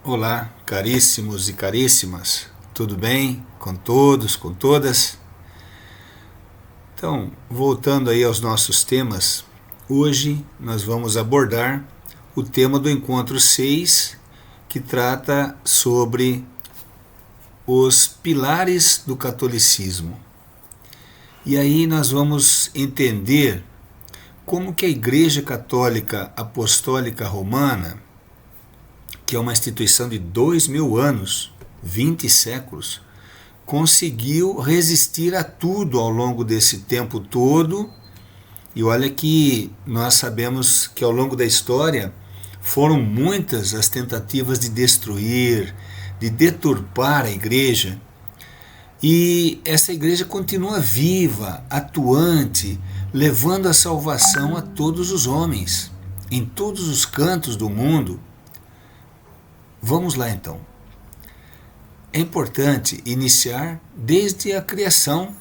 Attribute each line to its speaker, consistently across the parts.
Speaker 1: Olá, caríssimos e caríssimas, tudo bem com todos, com todas? Então, voltando aí aos nossos temas, hoje nós vamos abordar o tema do encontro 6, que trata sobre os pilares do catolicismo. E aí nós vamos entender como que a Igreja Católica Apostólica Romana, que é uma instituição de 2000 anos, 20 séculos, conseguiu resistir a tudo ao longo desse tempo todo. E olha que nós sabemos que ao longo da história foram muitas as tentativas de destruir, de deturpar a igreja. E essa igreja continua viva, atuante, levando a salvação a todos os homens, em todos os cantos do mundo. Vamos lá então. É importante iniciar desde a criação,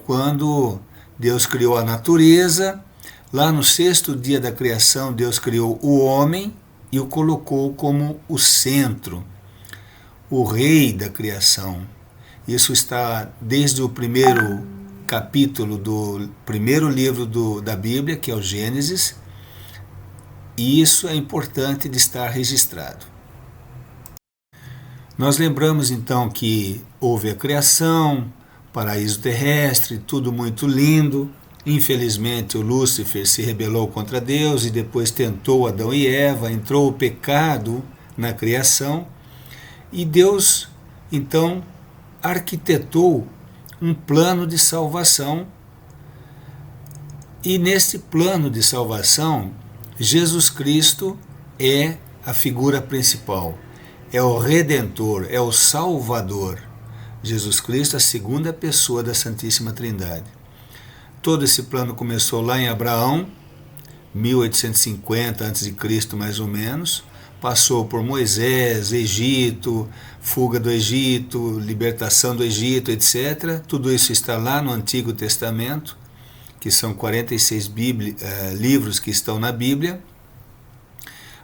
Speaker 1: quando Deus criou a natureza. Lá no 6º dia da criação, Deus criou o homem e o colocou como o centro, o rei da criação. Isso está desde o primeiro capítulo do primeiro livro da Bíblia, que é o Gênesis, e isso é importante de estar registrado. Nós lembramos então que houve a criação, paraíso terrestre, tudo muito lindo. Infelizmente o Lúcifer se rebelou contra Deus e depois tentou Adão e Eva, entrou o pecado na criação e Deus então arquitetou um plano de salvação. E nesse plano de salvação, Jesus Cristo é a figura principal. É o Redentor, é o Salvador. Jesus Cristo, a segunda pessoa da Santíssima Trindade. Todo esse plano começou lá em Abraão, 1850 a.C., mais ou menos. Passou por Moisés, Egito, fuga do Egito, libertação do Egito, etc. Tudo isso está lá no Antigo Testamento, que são 46 livros que estão na Bíblia.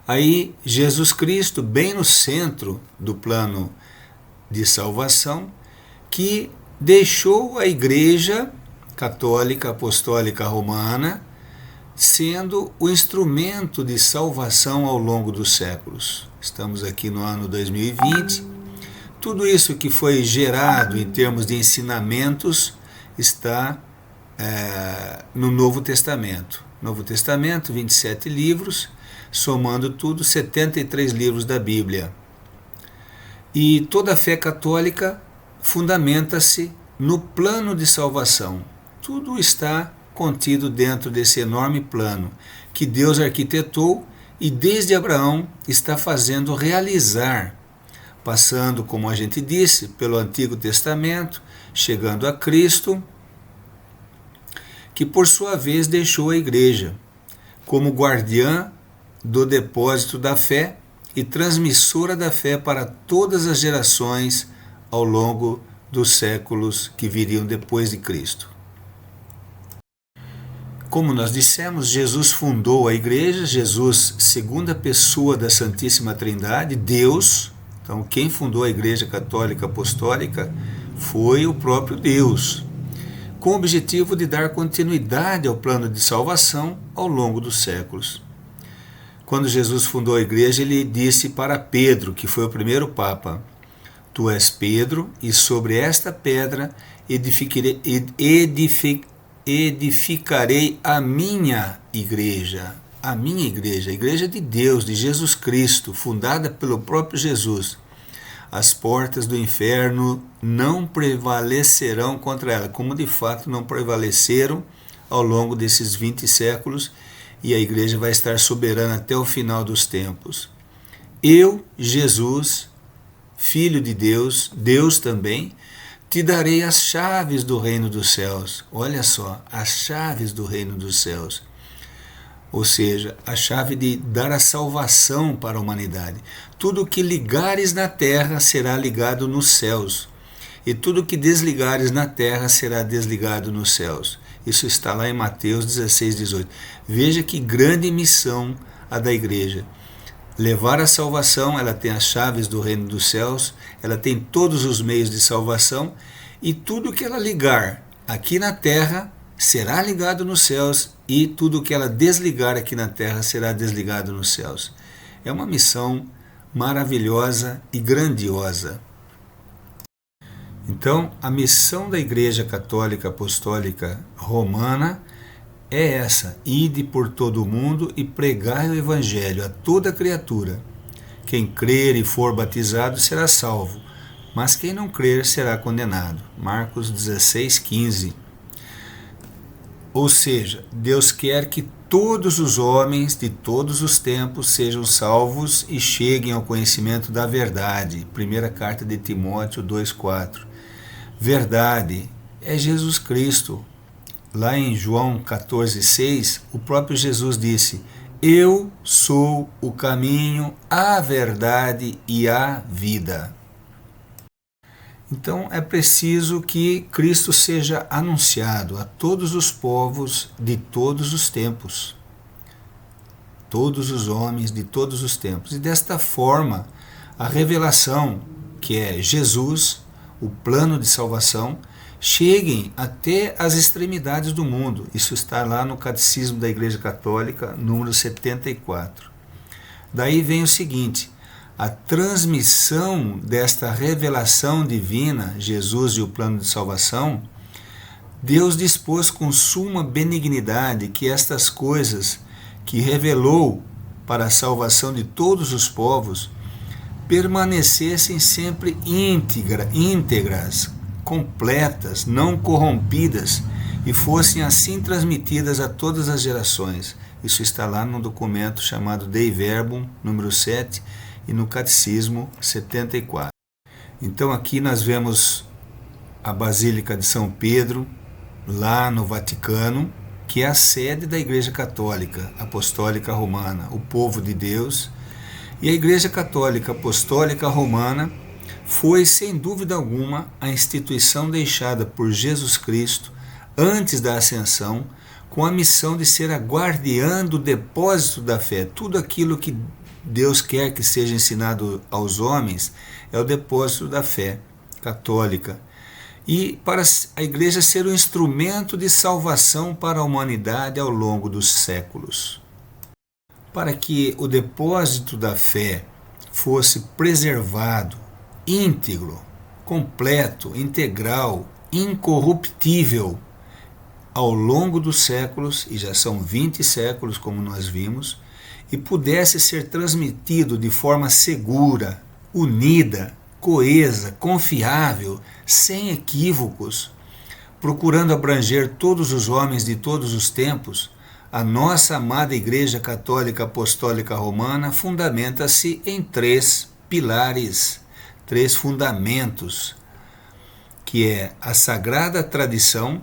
Speaker 1: Aí Jesus Cristo, bem no centro do plano de salvação, que deixou a Igreja Católica Apostólica Romana sendo o instrumento de salvação ao longo dos séculos. Estamos aqui no ano 2020. Tudo isso que foi gerado em termos de ensinamentos está no Novo Testamento. Novo Testamento, 27 livros, somando tudo, 73 livros da Bíblia. E toda a fé católica fundamenta-se no plano de salvação. Tudo está contido dentro desse enorme plano que Deus arquitetou e desde Abraão está fazendo realizar, passando, como a gente disse, pelo Antigo Testamento, chegando a Cristo, que por sua vez deixou a Igreja como guardiã do depósito da fé e transmissora da fé para todas as gerações ao longo dos séculos que viriam depois de Cristo. Como nós dissemos, Jesus fundou a Igreja, Jesus, segunda pessoa da Santíssima Trindade, Deus. Então, quem fundou a Igreja Católica Apostólica foi o próprio Deus, com o objetivo de dar continuidade ao plano de salvação ao longo dos séculos. Quando Jesus fundou a igreja, ele disse para Pedro, que foi o primeiro Papa: Tu és Pedro, e sobre esta pedra edificarei a minha igreja. A minha igreja, a igreja de Deus, de Jesus Cristo, fundada pelo próprio Jesus. As portas do inferno não prevalecerão contra ela, como de fato não prevaleceram ao longo desses 20 séculos, e a igreja vai estar soberana até o final dos tempos. Eu, Jesus, Filho de Deus, Deus também, te darei as chaves do reino dos céus. Olha só, as chaves do reino dos céus. Ou seja, a chave de dar a salvação para a humanidade. Tudo o que ligares na terra será ligado nos céus, e tudo o que desligares na terra será desligado nos céus. Isso está lá em Mateus 16, 18. Veja que grande missão a da igreja. levar a salvação, ela tem as chaves do reino dos céus, ela tem todos os meios de salvação, e tudo que ela ligar aqui na terra será ligado nos céus, e tudo que ela desligar aqui na terra será desligado nos céus. É uma missão maravilhosa e grandiosa. Então, a missão da Igreja Católica Apostólica Romana é essa: ide por todo o mundo e pregai o Evangelho a toda criatura. Quem crer e for batizado será salvo, mas quem não crer será condenado. Marcos 16:15. Ou seja, Deus quer que todos os homens de todos os tempos sejam salvos e cheguem ao conhecimento da verdade. Primeira carta de Timóteo 2:4. Verdade é Jesus Cristo. Lá em João 14:6, o próprio Jesus disse: eu sou o caminho, a verdade e a vida. Então é preciso que Cristo seja anunciado a todos os povos de todos os tempos, todos os homens de todos os tempos. E desta forma, a revelação, que é Jesus, o plano de salvação, cheguem até as extremidades do mundo. Isso está lá no Catecismo da Igreja Católica, número 74. Daí vem o seguinte: a transmissão desta revelação divina, Jesus e o plano de salvação, Deus dispôs com suma benignidade que estas coisas que revelou para a salvação de todos os povos permanecessem sempre íntegras, completas, não corrompidas, e fossem assim transmitidas a todas as gerações. Isso está lá no documento chamado Dei Verbum, número 7, e no Catecismo 74. Então aqui nós vemos a Basílica de São Pedro, lá no Vaticano, que é a sede da Igreja Católica Apostólica Romana, o povo de Deus. E a Igreja Católica Apostólica Romana foi, sem dúvida alguma, a instituição deixada por Jesus Cristo antes da ascensão, com a missão de ser a guardiã do depósito da fé. Tudo aquilo que Deus quer que seja ensinado aos homens é o depósito da fé católica. E para a Igreja ser um instrumento de salvação para a humanidade ao longo dos séculos. Para que o depósito da fé fosse preservado, íntegro, completo, integral, incorruptível ao longo dos séculos, e já são 20 séculos como nós vimos, e pudesse ser transmitido de forma segura, unida, coesa, confiável, sem equívocos, procurando abranger todos os homens de todos os tempos, a nossa amada Igreja Católica Apostólica Romana fundamenta-se em 3 pilares, 3 fundamentos, que é a Sagrada Tradição,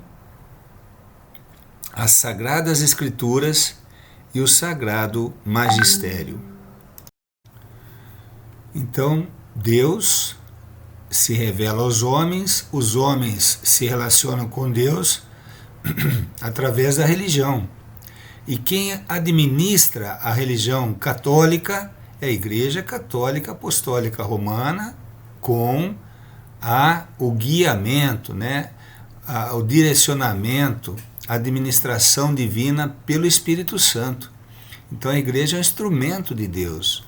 Speaker 1: as Sagradas Escrituras e o Sagrado Magistério. Então, Deus se revela aos homens, os homens se relacionam com Deus através da religião. E quem administra a religião católica é a Igreja Católica Apostólica Romana, com o guiamento, o direcionamento, a administração divina pelo Espírito Santo. Então a Igreja é um instrumento de Deus.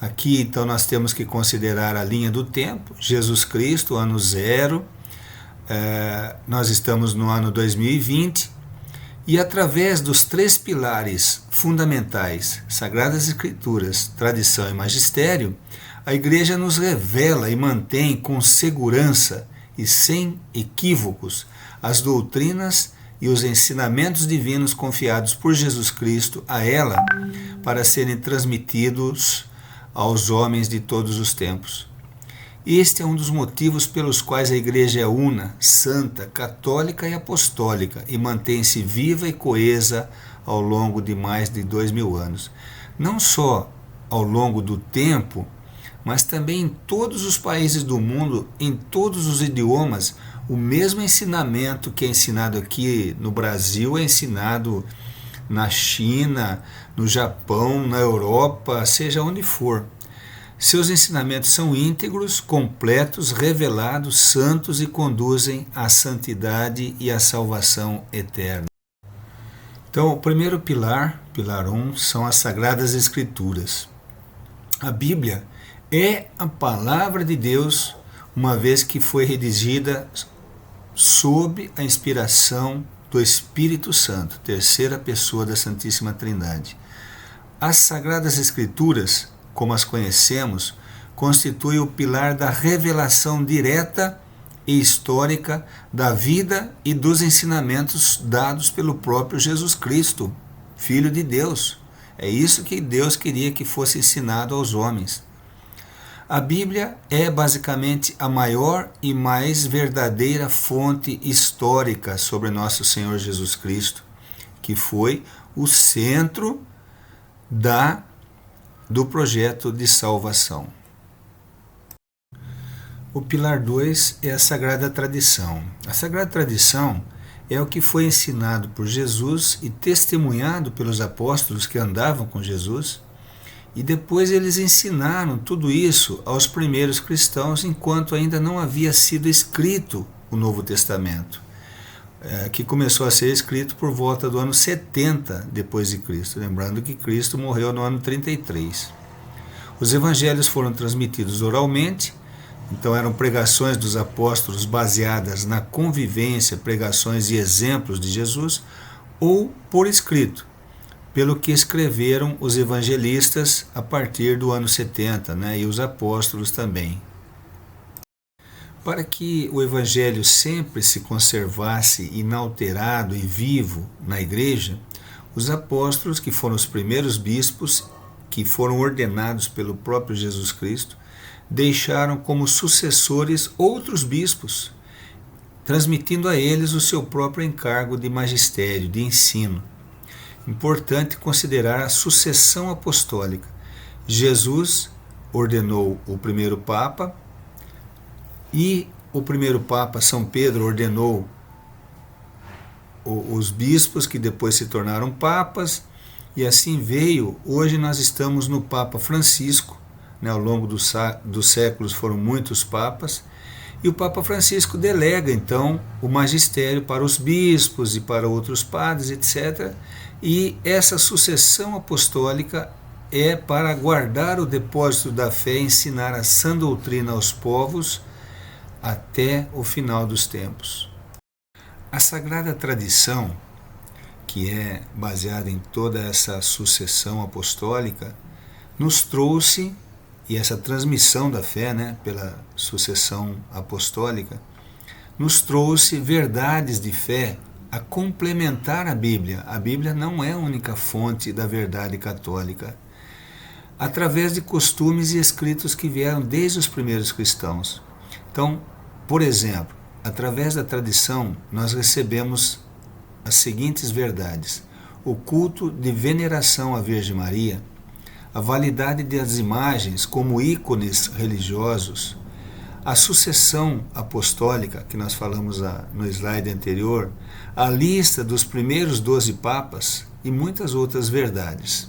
Speaker 1: Aqui então nós temos que considerar a linha do tempo, Jesus Cristo, ano 0, nós estamos no ano 2020, e através dos 3 pilares fundamentais, Sagradas Escrituras, Tradição e Magistério, a Igreja nos revela e mantém com segurança e sem equívocos as doutrinas e os ensinamentos divinos confiados por Jesus Cristo a ela para serem transmitidos aos homens de todos os tempos. Este é um dos motivos pelos quais a Igreja é una, santa, católica e apostólica e mantém-se viva e coesa ao longo de mais de 2000 anos. Não só ao longo do tempo, mas também em todos os países do mundo, em todos os idiomas, o mesmo ensinamento que é ensinado aqui no Brasil é ensinado na China, no Japão, na Europa, seja onde for. Seus ensinamentos são íntegros, completos, revelados, santos e conduzem à santidade e à salvação eterna. Então, o primeiro pilar, pilar 1, são as Sagradas Escrituras. A Bíblia é a palavra de Deus, uma vez que foi redigida sob a inspiração do Espírito Santo, terceira pessoa da Santíssima Trindade. As Sagradas Escrituras, como as conhecemos, constituem o pilar da revelação direta e histórica da vida e dos ensinamentos dados pelo próprio Jesus Cristo, Filho de Deus. É isso que Deus queria que fosse ensinado aos homens. A Bíblia é basicamente a maior e mais verdadeira fonte histórica sobre nosso Senhor Jesus Cristo, que foi o centro do projeto de salvação. O pilar 2 é a Sagrada Tradição. A Sagrada Tradição é o que foi ensinado por Jesus e testemunhado pelos apóstolos que andavam com Jesus, e depois eles ensinaram tudo isso aos primeiros cristãos enquanto ainda não havia sido escrito o Novo Testamento, que começou a ser escrito por volta do ano 70 depois de Cristo, lembrando que Cristo morreu no ano 33. Os evangelhos foram transmitidos oralmente. Então eram pregações dos apóstolos baseadas na convivência, pregações e exemplos de Jesus, ou por escrito, pelo que escreveram os evangelistas a partir do ano 70, e os apóstolos também. Para que o evangelho sempre se conservasse inalterado e vivo na igreja, os apóstolos, que foram os primeiros bispos, que foram ordenados pelo próprio Jesus Cristo, deixaram como sucessores outros bispos, transmitindo a eles o seu próprio encargo de magistério, de ensino. Importante considerar a sucessão apostólica. Jesus ordenou o primeiro Papa e o primeiro Papa, São Pedro, ordenou os bispos que depois se tornaram papas, e assim veio. Hoje nós estamos no Papa Francisco. Ao longo dos séculos foram muitos papas, e o Papa Francisco delega então o magistério para os bispos e para outros padres, etc. E essa sucessão apostólica é para guardar o depósito da fé e ensinar a sã doutrina aos povos até o final dos tempos. A Sagrada Tradição, que é baseada em toda essa sucessão apostólica, nos trouxe, e essa transmissão da fé, pela sucessão apostólica, nos trouxe verdades de fé a complementar a Bíblia. A Bíblia não é a única fonte da verdade católica. Através de costumes e escritos que vieram desde os primeiros cristãos. Então, por exemplo, através da tradição, nós recebemos as seguintes verdades: o culto de veneração à Virgem Maria, a validade das imagens como ícones religiosos, a sucessão apostólica, que nós falamos no slide anterior, a lista dos primeiros 12 papas e muitas outras verdades.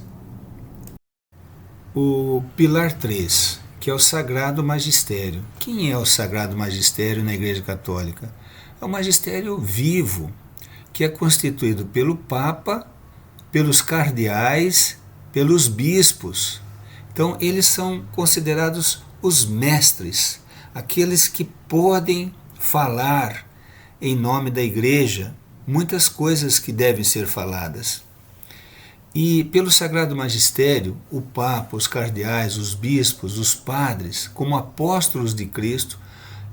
Speaker 1: O pilar 3, que é o Sagrado Magistério. Quem é o Sagrado Magistério na Igreja Católica? É o magistério vivo, que é constituído pelo Papa, pelos cardeais, pelos bispos. Então, eles são considerados os mestres, aqueles que podem falar em nome da Igreja muitas coisas que devem ser faladas. E pelo Sagrado Magistério, o Papa, os cardeais, os bispos, os padres, como apóstolos de Cristo,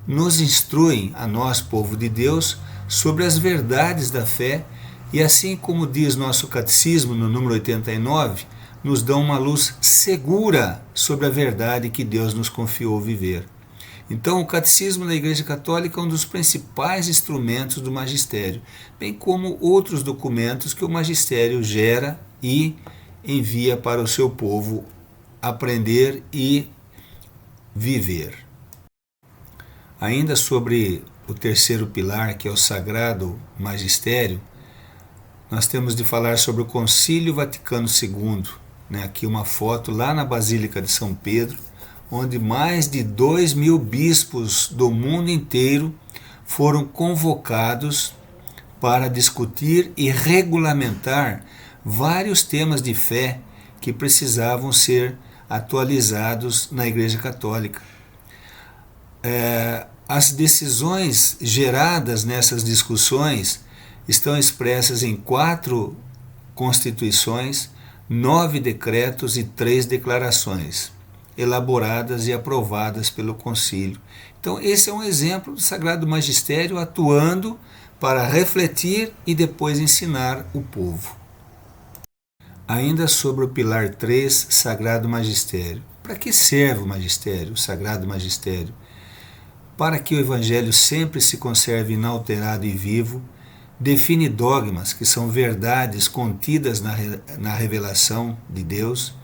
Speaker 1: nos instruem, a nós, povo de Deus, sobre as verdades da fé, e assim como diz nosso catecismo no número 89, nos dão uma luz segura sobre a verdade que Deus nos confiou viver. Então, o Catecismo da Igreja Católica é um dos principais instrumentos do magistério, bem como outros documentos que o magistério gera e envia para o seu povo aprender e viver. Ainda sobre o terceiro pilar, que é o Sagrado Magistério, nós temos de falar sobre o Concílio Vaticano II. Aqui uma foto lá na Basílica de São Pedro, onde mais de 2.000 bispos do mundo inteiro foram convocados para discutir e regulamentar vários temas de fé que precisavam ser atualizados na Igreja Católica. As decisões geradas nessas discussões estão expressas em 4 constituições, 9 decretos e 3 declarações, elaboradas e aprovadas pelo Concílio. Então, esse é um exemplo do Sagrado Magistério atuando para refletir e depois ensinar o povo. Ainda sobre o pilar 3, Sagrado Magistério. Para que serve o magistério, o Sagrado Magistério? Para que o Evangelho sempre se conserve inalterado e vivo, define dogmas que são verdades contidas na revelação de Deus.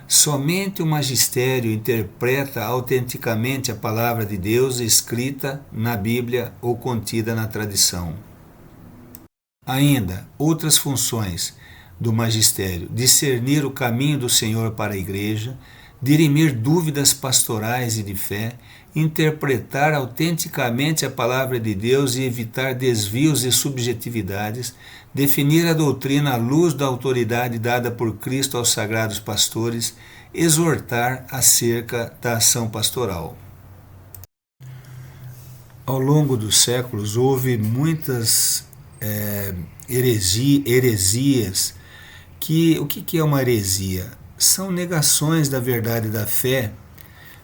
Speaker 1: Somente o magistério interpreta autenticamente a palavra de Deus escrita na Bíblia ou contida na tradição. Ainda, outras funções do magistério: discernir o caminho do Senhor para a Igreja, dirimir dúvidas pastorais e de fé, interpretar autenticamente a palavra de Deus e evitar desvios e subjetividades, definir a doutrina à luz da autoridade dada por Cristo aos sagrados pastores, exortar acerca da ação pastoral. Ao longo dos séculos houve muitas heresias. O que é uma heresia? São negações da verdade da fé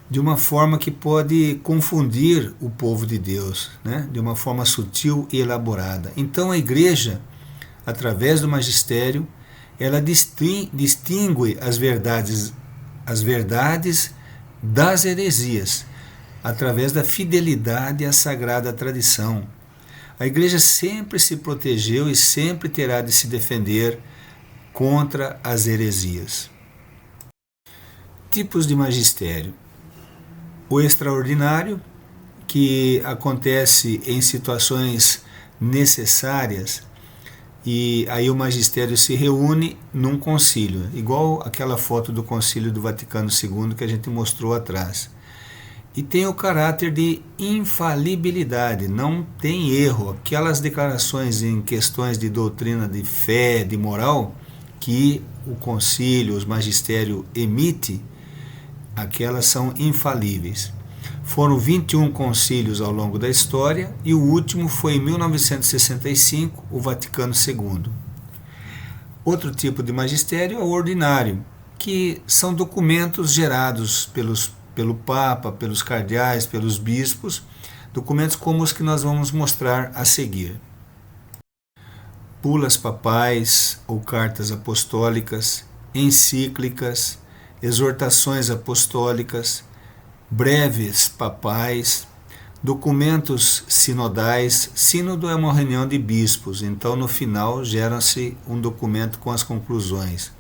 Speaker 1: de uma forma que pode confundir o povo de Deus, de uma forma sutil e elaborada. Então a Igreja, através do magistério, ela distingue as verdades das heresias, através da fidelidade à sagrada tradição. A Igreja sempre se protegeu e sempre terá de se defender contra as heresias. Tipos de magistério. O extraordinário, que acontece em situações necessárias, e aí o magistério se reúne num concílio, igual aquela foto do Concílio do Vaticano II que a gente mostrou atrás. E tem o caráter de infalibilidade, não tem erro. Aquelas declarações em questões de doutrina de fé, de moral, que o concílio, os magistérios emite, aquelas são infalíveis. Foram 21 concílios ao longo da história e o último foi em 1965, o Vaticano II. Outro tipo de magistério é o ordinário, que são documentos gerados pelo Papa, pelos cardeais, pelos bispos, documentos como os que nós vamos mostrar a seguir. Bulas papais ou cartas apostólicas, encíclicas, exortações apostólicas, breves papais, documentos sinodais. Sínodo é uma reunião de bispos, então no final gera-se um documento com as conclusões.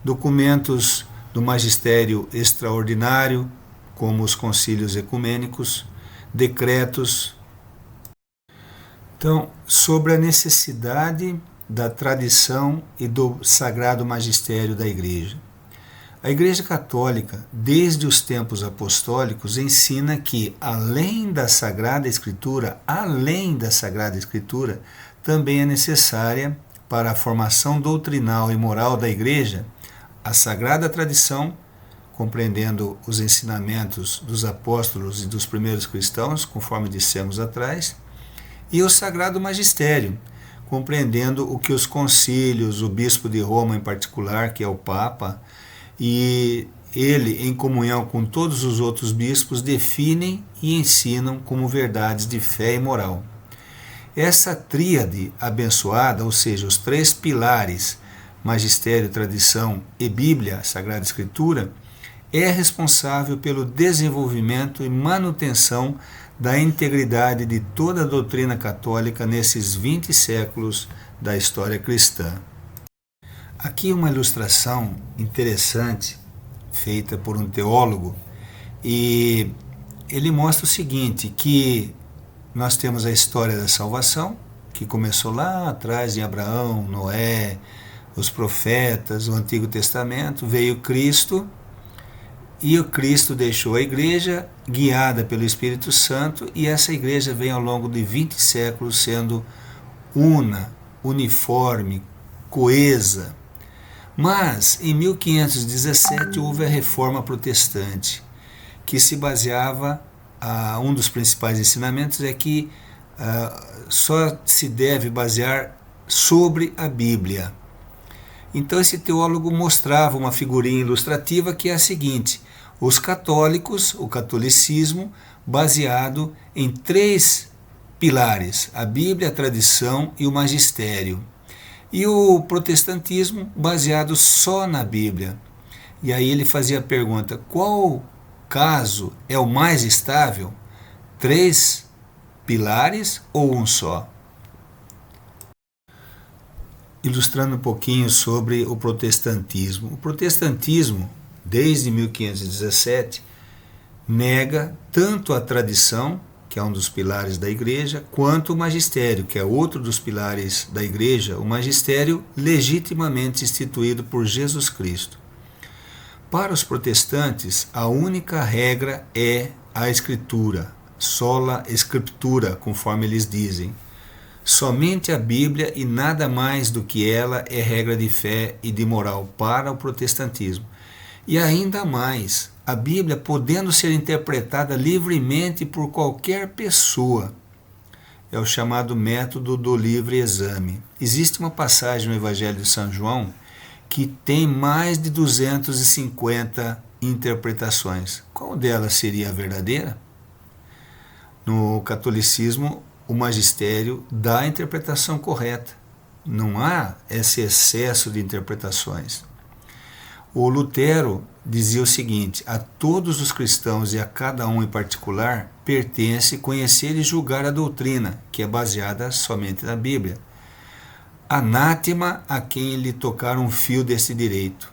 Speaker 1: Documentos do magistério extraordinário, como os concílios ecumênicos, decretos. Então, sobre a necessidade da tradição e do sagrado magistério da Igreja. A Igreja Católica, desde os tempos apostólicos, ensina que, além da Sagrada Escritura, também é necessária para a formação doutrinal e moral da Igreja a Sagrada Tradição, compreendendo os ensinamentos dos apóstolos e dos primeiros cristãos, conforme dissemos atrás, e o Sagrado Magistério, compreendendo o que os concílios, o bispo de Roma em particular, que é o Papa, e ele, em comunhão com todos os outros bispos, definem e ensinam como verdades de fé e moral. Essa tríade abençoada, ou seja, os 3 pilares, magistério, tradição e Bíblia, Sagrada Escritura, é responsável pelo desenvolvimento e manutenção da integridade de toda a doutrina católica nesses 20 séculos da história cristã. Aqui uma ilustração interessante, feita por um teólogo, e ele mostra o seguinte, que nós temos a história da salvação, que começou lá atrás em Abraão, Noé, os profetas, o Antigo Testamento, veio Cristo, e o Cristo deixou a igreja guiada pelo Espírito Santo, e essa igreja vem ao longo de 20 séculos sendo uniforme, coesa. Mas em 1517 houve a Reforma Protestante, que se baseava, um dos principais ensinamentos é que só se deve basear sobre a Bíblia. Então esse teólogo mostrava uma figurinha ilustrativa que é a seguinte: os católicos, o catolicismo, baseado em 3 pilares: a Bíblia, a tradição e o magistério. E o protestantismo baseado só na Bíblia. E aí ele fazia a pergunta: qual caso é o mais estável? 3 pilares ou um só? Ilustrando um pouquinho sobre o protestantismo. O protestantismo, desde 1517, nega tanto a tradição, que é um dos pilares da igreja, quanto o magistério, que é outro dos pilares da igreja, o magistério legitimamente instituído por Jesus Cristo. Para os protestantes, a única regra é a Escritura, sola Scriptura, conforme eles dizem. Somente a Bíblia e nada mais do que ela é regra de fé e de moral para o protestantismo. E ainda mais, a Bíblia podendo ser interpretada livremente por qualquer pessoa. É o chamado método do livre exame. Existe uma passagem no Evangelho de São João que tem mais de 250 interpretações. Qual delas seria a verdadeira? No catolicismo, o magistério dá a interpretação correta. Não há esse excesso de interpretações. O Lutero dizia o seguinte: a todos os cristãos e a cada um em particular pertence conhecer e julgar a doutrina, que é baseada somente na Bíblia. Anátema a quem lhe tocar um fio desse direito.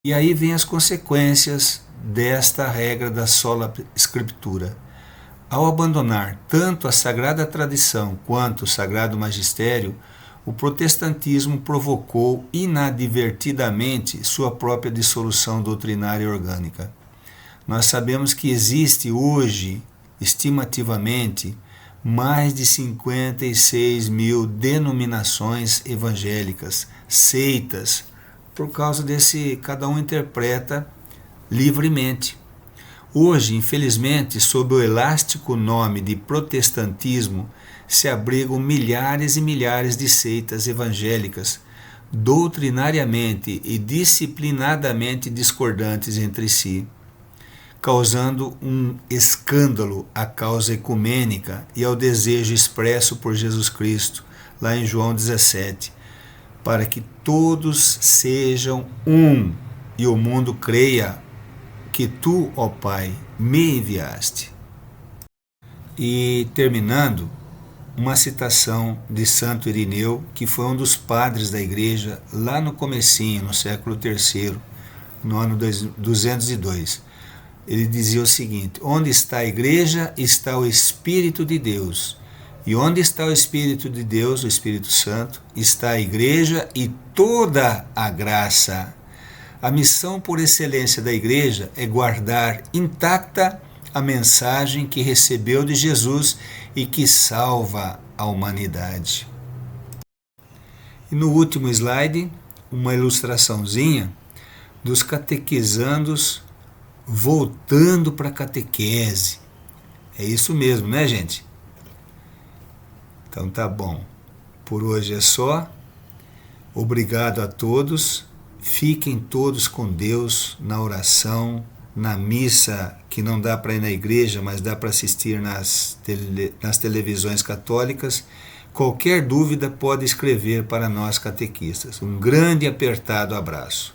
Speaker 1: E aí vem as consequências desta regra da sola Scriptura. Ao abandonar tanto a sagrada tradição quanto o sagrado magistério, o protestantismo provocou inadvertidamente sua própria dissolução doutrinária e orgânica. Nós sabemos que existe hoje, estimativamente, mais de 56 mil denominações evangélicas, seitas, por causa desse, cada um interpreta livremente. Hoje, infelizmente, sob o elástico nome de protestantismo, se abrigam milhares e milhares de seitas evangélicas, doutrinariamente e disciplinadamente discordantes entre si, causando um escândalo à causa ecumênica e ao desejo expresso por Jesus Cristo, lá em João 17, para que todos sejam um e o mundo creia que tu, ó Pai, me enviaste. E terminando, uma citação de Santo Irineu, que foi um dos padres da igreja lá no comecinho, no século III, no ano 202. Ele dizia o seguinte: onde está a igreja, está o Espírito de Deus. E onde está o Espírito de Deus, o Espírito Santo, está a igreja e toda a graça. A missão por excelência da igreja é guardar intacta a mensagem que recebeu de Jesus e que salva a humanidade. E no último slide, uma ilustraçãozinha dos catequizandos voltando para a catequese. É isso mesmo, né, gente? Então tá bom. Por hoje é só. Obrigado a todos. Fiquem todos com Deus na oração, na missa, que não dá para ir na igreja, mas dá para assistir nas televisões católicas. Qualquer dúvida pode escrever para nós catequistas. Um grande e apertado abraço.